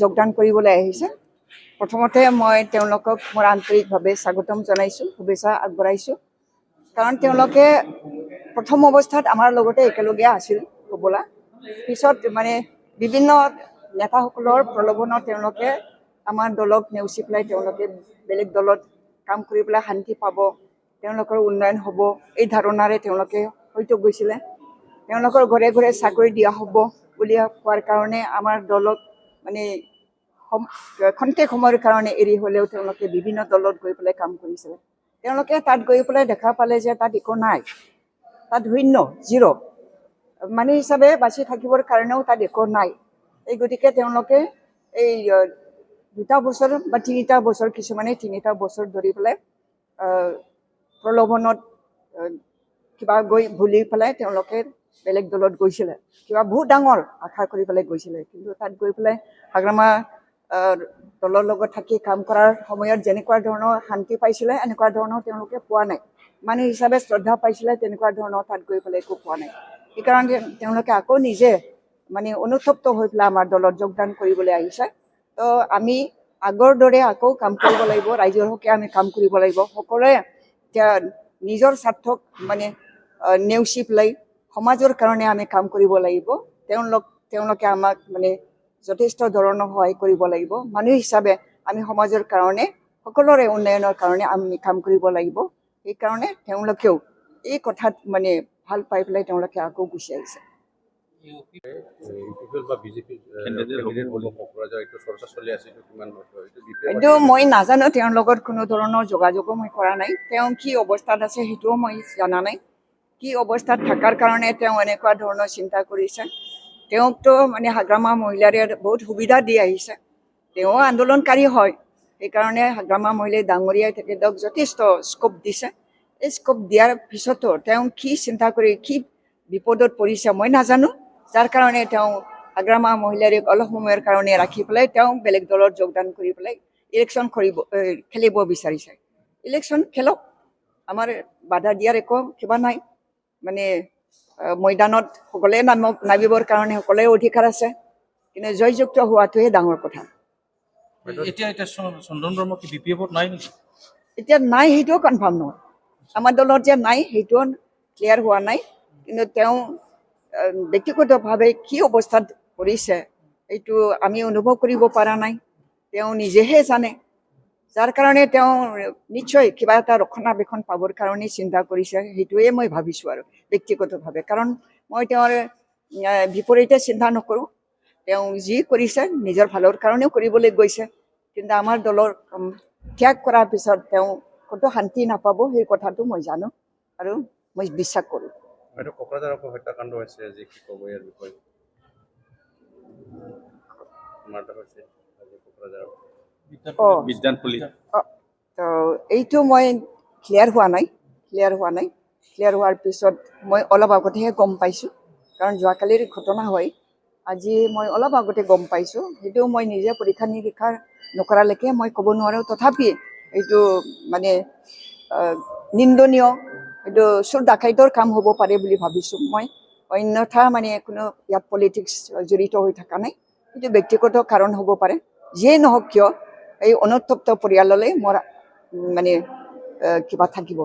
যোগদান কৰিবলৈ আহিছে। প্ৰথমতে মই তেওঁলোকক মোৰ আন্তৰিকভাৱে স্বাগতম জনাইছোঁ, শুভেচ্ছা আগবঢ়াইছোঁ। কাৰণ তেওঁলোকে প্ৰথম অৱস্থাত আমাৰ লগতে একেলগে আছিল হ'বলা। পিছত মানে বিভিন্ন নেতাসকলৰ প্ৰলোভনত তেওঁলোকে আমাৰ দলক নেওচি পেলাই তেওঁলোকে বেলেগ দলত কাম কৰি পেলাই শান্তি পাব, তেওঁলোকৰ উন্নয়ন হ'ব, এই ধাৰণাৰে তেওঁলোকে হয়তো গৈছিলে। তেওঁলোকৰ ঘৰে ঘৰে চাকৰি দিয়া হ'ব বুলি কোৱাৰ কাৰণে আমাৰ দলক মানে খন্তেক সময়ৰ কাৰণে এৰি হ'লেও তেওঁলোকে বিভিন্ন দলত গৈ পেলাই কাম কৰিছিলে। তেওঁলোকে তাত গৈ পেলাই দেখা পালে যে তাত একো নাই, তাত শূন্য, জিৰ', মানুহ হিচাপে বাচি থাকিবৰ কাৰণেও তাত একো নাই। এই গতিকে তেওঁলোকে এই 2টা বছৰ বা 3টা বছৰ, কিছুমানে 3টা বছৰ ধৰি পেলাই প্ৰলোভনত কিবা গৈ ভুলি পেলাই তেওঁলোকে বেলেগ দলত গৈছিলে, কিবা বহুত ডাঙৰ আশা কৰি পেলাই গৈছিলে। কিন্তু তাত গৈ পেলাই হাগ্ৰামা দলৰ লগত থাকি কাম কৰাৰ সময়ত যেনেকুৱা ধৰণৰ শান্তি পাইছিলে এনেকুৱা ধৰণৰ তেওঁলোকে পোৱা নাই। মানুহ হিচাপে শ্ৰদ্ধা পাইছিলে, তেনেকুৱা ধৰণৰ তাত গৈ পেলাই একো পোৱা নাই। সেইকাৰণে তেওঁলোকে আকৌ নিজে মানে অনুতপ্ত হৈ পেলাই আমাৰ দলত যোগদান কৰিবলৈ আহিছে। তো আমি আগৰ দৰে আকৌ কাম কৰিব লাগিব, ৰাইজৰ হকে আমি কাম কৰিব লাগিব। সকলোৱে এতিয়া নিজৰ স্বাৰ্থক মানে নেওচি পেলাই সমাজৰ কাৰণে আমি কাম কৰিব লাগিব। তেওঁলোকে আমাক মানে যথেষ্ট ধৰণৰ সহায় কৰিব লাগিব। মানুহ হিচাপে আমি সমাজৰ কাৰণে সকলোৰে উন্নয়নৰ কাৰণে আমি কাম কৰিব লাগিব। সেইকাৰণে তেওঁলোকেও এই কথাত মানে ভাল পাই পেলাই তেওঁলোকে আকৌ গুচি আহিছে। এইটো মই নাজানো, তেওঁৰ লগত কোনো ধৰণৰ যোগাযোগো মই কৰা নাই। তেওঁ কি অৱস্থাত আছে সেইটোও মই জনা নাই। কি অৱস্থাত থকাৰ কাৰণে তেওঁ এনেকুৱা ধৰণৰ চিন্তা কৰিছে। তেওঁকতো মানে হাগ্ৰামা মহিলাৰে বহুত সুবিধা দি আহিছে। তেওঁ আন্দোলনকাৰী হয়, সেইকাৰণে হাগ্ৰামা মহিলাই ডাঙৰীয়াই তেখেতক যথেষ্ট স্কোপ দিছে। এই স্কোপ দিয়াৰ পিছতো তেওঁ কি চিন্তা কৰি কি বিপদত পৰিছে মই নাজানো, যাৰ কাৰণে তেওঁ হাগ্ৰামা মহিলাৰে অলপ সময়ৰ কাৰণে ৰাখি পেলাই তেওঁ বেলেগ দলত যোগদান কৰি পেলাই ইলেকশ্যন খেলিব বিচাৰিছে। ইলেকশ্যন খেলক, আমাৰ বাধা দিয়াৰ একো কিবা নাই। মানে ময়দানত সকলোৱে নামিবৰ কাৰণে সকলোৱে অধিকাৰ আছে, কিন্তু জয়যুক্ত হোৱাটোহে ডাঙৰ কথা। এতিয়া নাই সেইটোও কনফাৰ্ম নহয়। আমাৰ দলত যে নাই সেইটোও ক্লিয়াৰ হোৱা নাই। কিন্তু তেওঁ ব্যক্তিগতভাৱে কি অৱস্থাত পৰিছে এইটো আমি অনুভৱ কৰিব পৰা নাই, তেওঁ নিজেহে জানে। যাৰ কাৰণে তেওঁ নিশ্চয় কিবা এটা ৰক্ষণাবেক্ষণ পাবৰ কাৰণে চিন্তা কৰিছে, সেইটোৱে মই ভাবিছোঁ আৰু ব্যক্তিগতভাৱে। কাৰণ মই তেওঁৰ বিপৰীতে চিন্তা নকৰোঁ। তেওঁ যি কৰিছে নিজৰ ভালৰ কাৰণেও কৰিবলৈ গৈছে, কিন্তু আমাৰ দলৰ ত্যাগ কৰাৰ পিছত তেওঁ ক'তো শান্তি নাপাব সেই কথাটো মই জানো আৰু মই বিশ্বাস কৰোঁ। হত্যাকাণ্ড হৈছে যে কি ক'ব ইয়াৰ বিষয়ে? এইটো মই ক্লিয়াৰ হোৱা নাই। ক্লিয়াৰ হোৱাৰ পিছত মই অলপ আগতেহে গম পাইছোঁ, কাৰণ যোৱাকালিৰ ঘটনা হয়। আজি মই অলপ আগতে গম পাইছোঁ। সেইটো মই নিজে পৰীক্ষা নিৰীক্ষা নকৰালৈকে মই ক'ব নোৱাৰোঁ। তথাপি এইটো মানে নিন্দনীয়, এইটো চোৰ ডাকাইতৰ কাম হ'ব পাৰে বুলি ভাবিছোঁ মই। অন্যথা মানে কোনো ইয়াত পলিটিক্স জড়িত হৈ থকা নাই। এইটো ব্যক্তিগত কাৰণ হ'ব পাৰে। যিয়ে নহওক কিয় এই অনুতপ্ত পৰিয়াললৈ মোৰ মানে কিবা থাকিব।